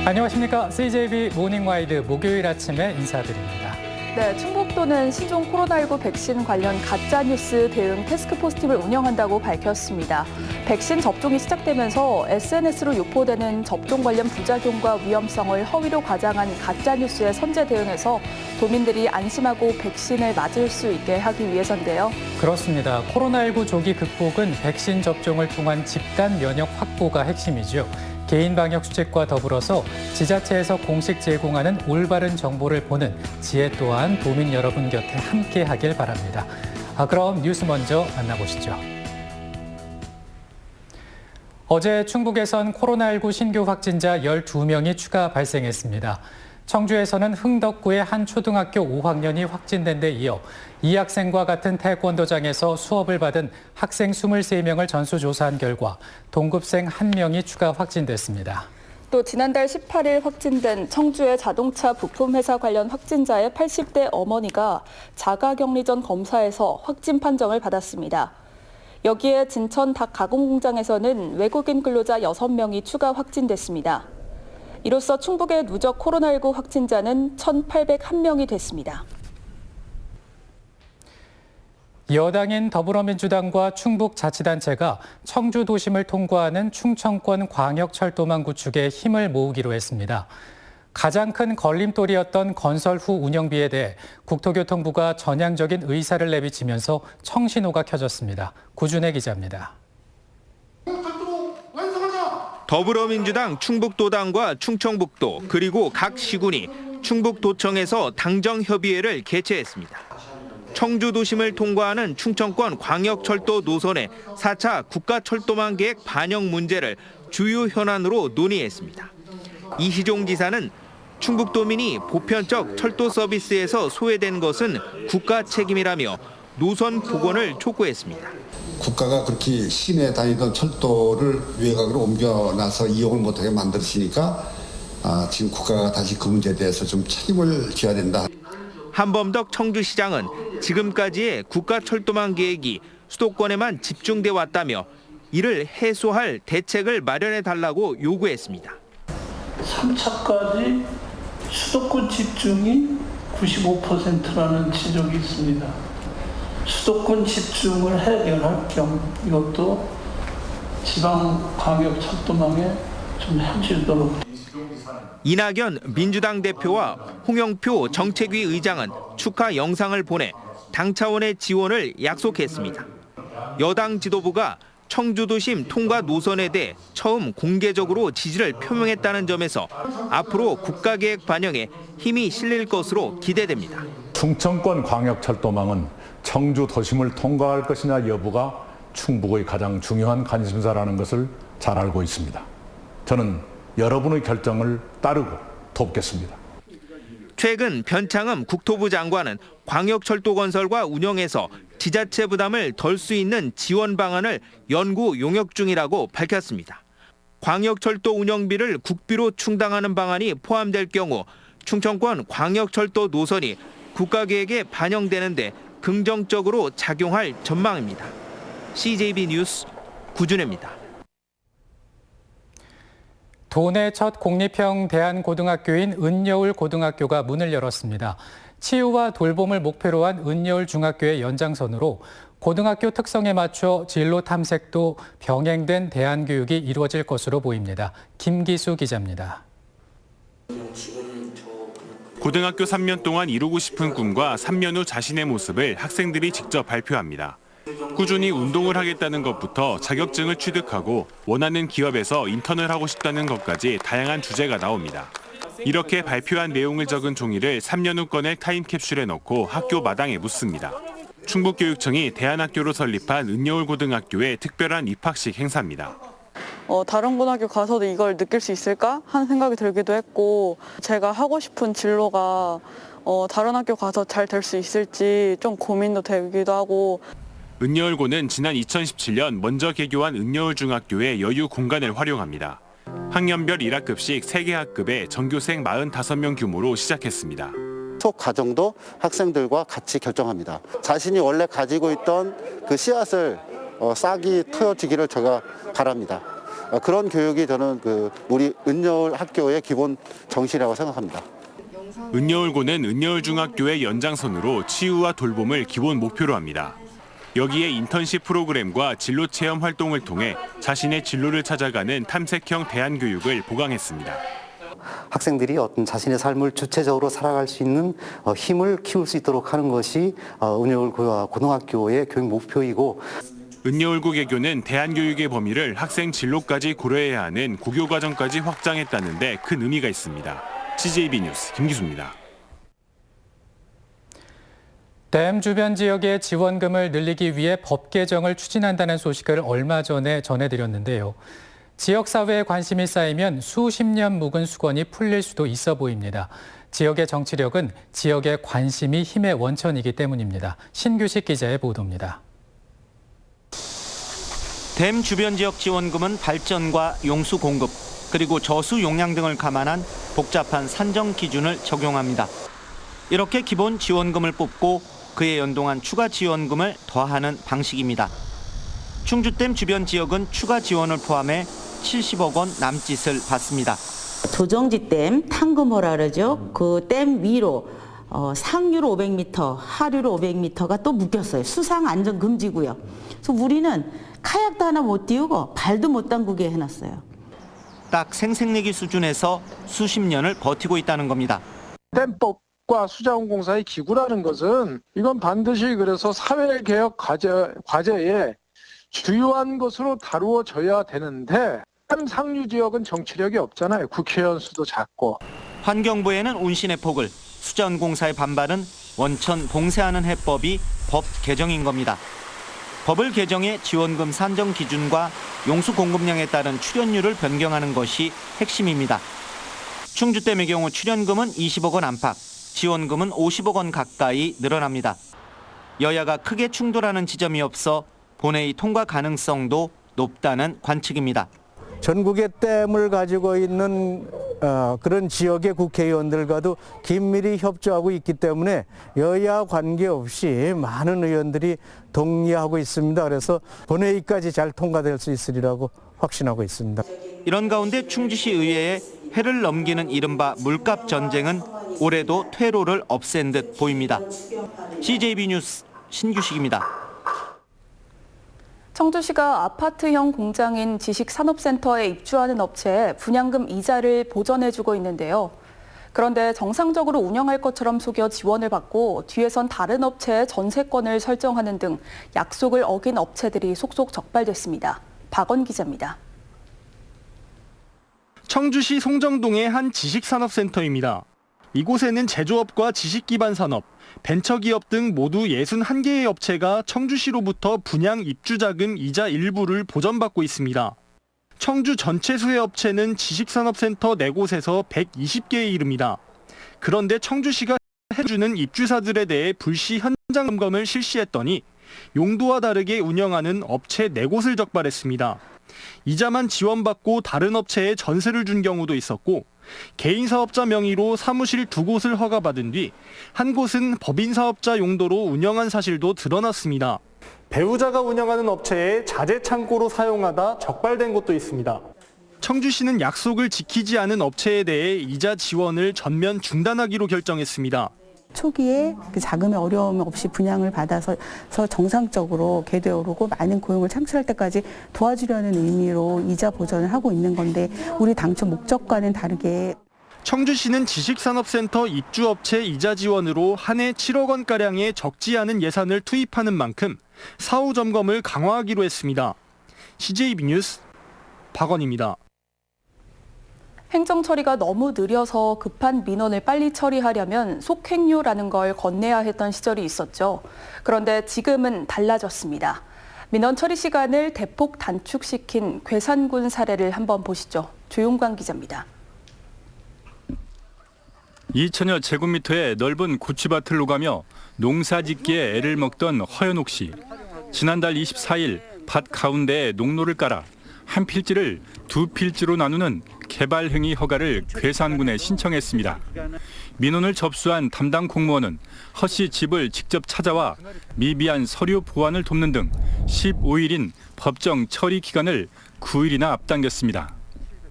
안녕하십니까. CJB 모닝와이드 목요일 아침에 인사드립니다. 네, 충북도는 신종 코로나19 백신 관련 가짜뉴스 대응 태스크포스팀을 운영한다고 밝혔습니다. 백신 접종이 시작되면서 SNS로 유포되는 접종 관련 부작용과 위험성을 허위로 과장한 가짜뉴스에 선제 대응해서 도민들이 안심하고 백신을 맞을 수 있게 하기 위해서인데요. 그렇습니다. 코로나19 조기 극복은 백신 접종을 통한 집단 면역 확보가 핵심이죠. 개인 방역 수칙과 더불어서 지자체에서 공식 제공하는 올바른 정보를 보는 지혜 또한 도민 여러분 곁에 함께 하길 바랍니다. 그럼 뉴스 먼저 만나보시죠. 어제 충북에선 코로나19 신규 확진자 12명이 추가 발생했습니다. 청주에서는 흥덕구의 한 초등학교 5학년이 확진된 데 이어 이 학생과 같은 태권도장에서 수업을 받은 학생 23명을 전수조사한 결과 동급생 1명이 추가 확진됐습니다. 또 지난달 18일 확진된 청주의 자동차 부품회사 관련 확진자의 80대 어머니가 자가격리 전 검사에서 확진 판정을 받았습니다. 여기에 진천 닭 가공 공장에서는 외국인 근로자 6명이 추가 확진됐습니다. 이로써 충북의 누적 코로나19 확진자는 1,801명이 됐습니다. 여당인 더불어민주당과 충북자치단체가 청주 도심을 통과하는 충청권 광역철도망 구축에 힘을 모으기로 했습니다. 가장 큰 걸림돌이었던 건설 후 운영비에 대해 국토교통부가 전향적인 의사를 내비치면서 청신호가 켜졌습니다. 구준혜 기자입니다. 더불어민주당 충북도당과 충청북도 그리고 각 시군이 충북도청에서 당정협의회를 개최했습니다. 청주 도심을 통과하는 충청권 광역철도 노선의 4차 국가철도망 계획 반영 문제를 주요 현안으로 논의했습니다. 이희종 지사는 충북도민이 보편적 철도 서비스에서 소외된 것은 국가 책임이라며 노선 복원을 촉구했습니다. 국가가 그렇게 시내에 다니던 철도를 외곽으로 옮겨놔서 이용을 못하게 만들었으니까 지금 국가가 다시 그 문제에 대해서 좀 책임을 져야 된다. 한범덕 청주시장은 지금까지의 국가철도망 계획이 수도권에만 집중돼 왔다며 이를 해소할 대책을 마련해달라고 요구했습니다. 3차까지 수도권 집중이 95%라는 지적이 있습니다. 수도권 집중을 해결할 겸 이것도 지방광역철도망에 좀 현실도록. 이낙연 민주당 대표와 홍영표 정책위 의장은 축하 영상을 보내 당 차원의 지원을 약속했습니다. 여당 지도부가 청주도심 통과 노선에 대해 처음 공개적으로 지지를 표명했다는 점에서 앞으로 국가계획 반영에 힘이 실릴 것으로 기대됩니다. 충청권 광역철도망은 청주 도심을 통과할 것이냐 여부가 충북의 가장 중요한 관심사라는 것을 잘 알고 있습니다. 저는 여러분의 결정을 따르고 돕겠습니다. 최근 변창흠 국토부 장관은 광역철도 건설과 운영에서 지자체 부담을 덜 수 있는 지원 방안을 연구 용역 중이라고 밝혔습니다. 광역철도 운영비를 국비로 충당하는 방안이 포함될 경우 충청권 광역철도 노선이 국가계획에 반영되는데 긍정적으로 작용할 전망입니다. CJB 뉴스 구준혜입니다. 도내 첫 공립형 대안고등학교인 은여울 고등학교가 문을 열었습니다. 치유와 돌봄을 목표로 한 은여울 중학교의 연장선으로 고등학교 특성에 맞춰 진로 탐색도 병행된 대안교육이 이루어질 것으로 보입니다. 김기수 기자입니다. 고등학교 3년 동안 이루고 싶은 꿈과 3년 후 자신의 모습을 학생들이 직접 발표합니다. 꾸준히 운동을 하겠다는 것부터 자격증을 취득하고 원하는 기업에서 인턴을 하고 싶다는 것까지 다양한 주제가 나옵니다. 이렇게 발표한 내용을 적은 종이를 3년 후 꺼낼 타임캡슐에 넣고 학교 마당에 묻습니다. 충북교육청이 대안학교로 설립한 은여울 고등학교의 특별한 입학식 행사입니다. 다른 고등학교 가서도 이걸 느낄 수 있을까 하는 생각이 들기도 했고 제가 하고 싶은 진로가 다른 학교 가서 잘 될 수 있을지 좀 고민도 되기도 하고. 은여울고는 지난 2017년 먼저 개교한 은여울 중학교의 여유 공간을 활용합니다. 학년별 1학급씩 3개 학급에 전교생 45명 규모로 시작했습니다. 속 과정도 학생들과 같이 결정합니다. 자신이 원래 가지고 있던 그 씨앗을 싹이 트여지기를 제가 바랍니다. 그런 교육이 저는 우리 은여울 학교의 기본 정신이라고 생각합니다. 은여울고는 은여울중학교의 연장선으로 치유와 돌봄을 기본 목표로 합니다. 여기에 인턴십 프로그램과 진로체험 활동을 통해 자신의 진로를 찾아가는 탐색형 대안교육을 보강했습니다. 학생들이 어떤 자신의 삶을 주체적으로 살아갈 수 있는 힘을 키울 수 있도록 하는 것이 은여울 고등학교의 교육 목표이고, 은여울고 개교는 대안교육의 범위를 학생 진로까지 고려해야 하는 고교과정까지 확장했다는 데 큰 의미가 있습니다. CJB 뉴스 김기수입니다. 댐 주변 지역의 지원금을 늘리기 위해 법 개정을 추진한다는 소식을 얼마 전에 전해드렸는데요. 지역사회에 관심이 쌓이면 수십 년 묵은 수건이 풀릴 수도 있어 보입니다. 지역의 정치력은 지역의 관심이 힘의 원천이기 때문입니다. 신규식 기자의 보도입니다. 댐 주변 지역 지원금은 발전과 용수 공급, 그리고 저수 용량 등을 감안한 복잡한 산정 기준을 적용합니다. 이렇게 기본 지원금을 뽑고 그에 연동한 추가 지원금을 더하는 방식입니다. 충주댐 주변 지역은 추가 지원을 포함해 70억 원 남짓을 받습니다. 조정지댐 탕금호라 그러죠. 그 댐 위로 상류로 500m, 하류로 500m가 또 묶였어요. 수상 안전 금지고요. 그래서 우리는 카약도 하나 못 띄우고 발도 못 담그게 해놨어요. 딱 생색내기 수준에서 수십 년을 버티고 있다는 겁니다. 댐법과 수자원공사의 기구라는 것은 이건 반드시 그래서 사회개혁 과제에 주요한 것으로 다루어져야 되는데, 댐 상류 지역은 정치력이 없잖아요. 국회의원 수도 작고. 환경부에는 운신의 폭을, 수자원공사의 반발은 원천 봉쇄하는 해법이 법 개정인 겁니다. 법을 개정해 지원금 산정 기준과 용수 공급량에 따른 출연율을 변경하는 것이 핵심입니다. 충주댐의 경우 출연금은 20억 원 안팎, 지원금은 50억 원 가까이 늘어납니다. 여야가 크게 충돌하는 지점이 없어 본회의 통과 가능성도 높다는 관측입니다. 전국의 댐을 가지고 있는 그런 지역의 국회의원들과도 긴밀히 협조하고 있기 때문에 여야 관계없이 많은 의원들이 동의하고 있습니다. 그래서 본회의까지 잘 통과될 수 있으리라고 확신하고 있습니다. 이런 가운데 충주시 의회에 해를 넘기는 이른바 물값 전쟁은 올해도 퇴로를 없앤 듯 보입니다. CJB 뉴스 신규식입니다. 청주시가 아파트형 공장인 지식산업센터에 입주하는 업체에 분양금 이자를 보전해주고 있는데요. 그런데 정상적으로 운영할 것처럼 속여 지원을 받고 뒤에선 다른 업체의 전세권을 설정하는 등 약속을 어긴 업체들이 속속 적발됐습니다. 박원 기자입니다. 청주시 송정동의 한 지식산업센터입니다. 이곳에는 제조업과 지식기반 산업, 벤처기업 등 모두 61개의 업체가 청주시로부터 분양 입주자금 이자 일부를 보전받고 있습니다. 청주 전체 수혜 업체는 지식산업센터 4곳에서 120개에 이릅니다. 그런데 청주시가 해주는 입주사들에 대해 불시 현장 점검을 실시했더니 용도와 다르게 운영하는 업체 4곳을 적발했습니다. 이자만 지원받고 다른 업체에 전세를 준 경우도 있었고, 개인 사업자 명의로 사무실 2곳을 허가받은 뒤 한 곳은 법인 사업자 용도로 운영한 사실도 드러났습니다. 배우자가 운영하는 업체에 자재 창고로 사용하다 적발된 곳도 있습니다. 청주시는 약속을 지키지 않은 업체에 대해 이자 지원을 전면 중단하기로 결정했습니다. 초기에 그 자금의 어려움 없이 분양을 받아서 정상적으로 궤도에 오르고 많은 고용을 창출할 때까지 도와주려는 의미로 이자 보전을 하고 있는 건데, 우리 당초 목적과는 다르게 청주시는 지식산업센터 입주업체 이자 지원으로 한 해 7억 원가량의 적지 않은 예산을 투입하는 만큼 사후 점검을 강화하기로 했습니다. CJB 뉴스 박원입니다. 행정 처리가 너무 느려서 급한 민원을 빨리 처리하려면 속행료라는 걸 건네야 했던 시절이 있었죠. 그런데 지금은 달라졌습니다. 민원 처리 시간을 대폭 단축시킨 괴산군 사례를 한번 보시죠. 조용관 기자입니다. 2천여 제곱미터의 넓은 고추밭을 오가며 농사짓기에 애를 먹던 허연옥 씨. 지난달 24일 밭 가운데에 농로를 깔아 한 필지를 2필지로 나누는 개발 행위 허가를 괴산군에 신청했습니다. 민원을 접수한 담당 공무원은 허 씨 집을 직접 찾아와 미비한 서류 보완을 돕는 등 15일인 법정 처리 기간을 9일이나 앞당겼습니다.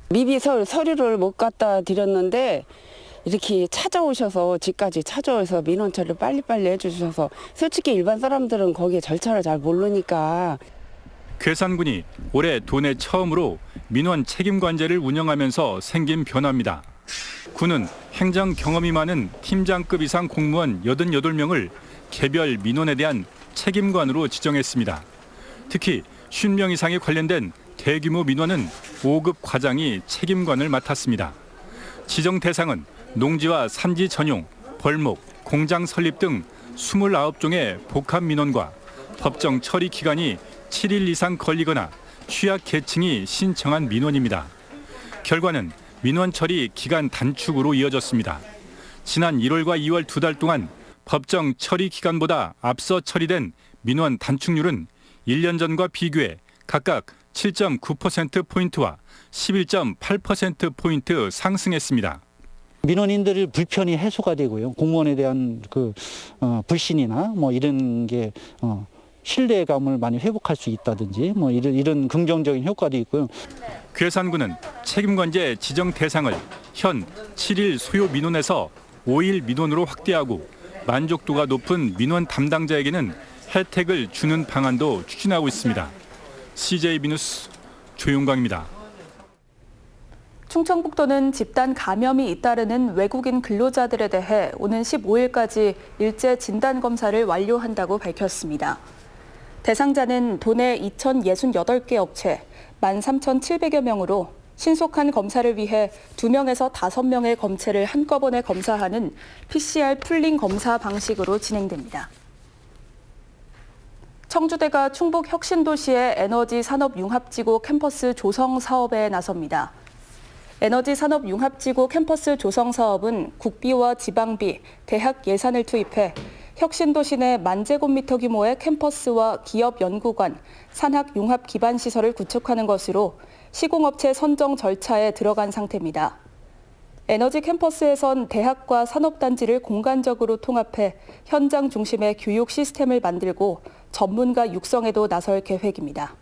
미비 서류를 못 갖다 드렸는데 이렇게 찾아오셔서 집까지 찾아오셔서 민원 처리를 빨리빨리 해주셔서 솔직히 일반 사람들은 거기에 절차를 잘 모르니까. 괴산군이 올해 도내 처음으로 민원 책임관제를 운영하면서 생긴 변화입니다. 군은 행정 경험이 많은 팀장급 이상 공무원 88명을 개별 민원에 대한 책임관으로 지정했습니다. 특히 50명 이상에 관련된 대규모 민원은 5급 과장이 책임관을 맡았습니다. 지정 대상은 농지와 산지 전용, 벌목, 공장 설립 등 29종의 복합 민원과 법정 처리 기간이 7일 이상 걸리거나 취약 계층이 신청한 민원입니다. 결과는 민원 처리 기간 단축으로 이어졌습니다. 지난 1월과 2월 2달 동안 법정 처리 기간보다 앞서 처리된 민원 단축률은 1년 전과 비교해 각각 7.9%포인트와 11.8%포인트 상승했습니다. 민원인들의 불편이 해소가 되고요. 공무원에 대한 불신이나 이런 게 신뢰감을 많이 회복할 수 있다든지 이런 긍정적인 효과도 있고요. 괴산군은 책임관제 지정 대상을 현 7일 소요 민원에서 5일 민원으로 확대하고 만족도가 높은 민원 담당자에게는 혜택을 주는 방안도 추진하고 있습니다. CJB 뉴스 조용광입니다. 충청북도는 집단 감염이 잇따르는 외국인 근로자들에 대해 오는 15일까지 일제 진단검사를 완료한다고 밝혔습니다. 대상자는 도내 2,068개 업체 13,700여 명으로 신속한 검사를 위해 2명에서 5명의 검체를 한꺼번에 검사하는 PCR 풀링 검사 방식으로 진행됩니다. 청주대가 충북 혁신도시의 에너지 산업 융합지구 캠퍼스 조성 사업에 나섭니다. 에너지 산업 융합지구 캠퍼스 조성 사업은 국비와 지방비, 대학 예산을 투입해 혁신도시 내 10,000제곱미터 규모의 캠퍼스와 기업 연구관, 산학 융합 기반 시설을 구축하는 것으로 시공업체 선정 절차에 들어간 상태입니다. 에너지 캠퍼스에선 대학과 산업단지를 공간적으로 통합해 현장 중심의 교육 시스템을 만들고 전문가 육성에도 나설 계획입니다.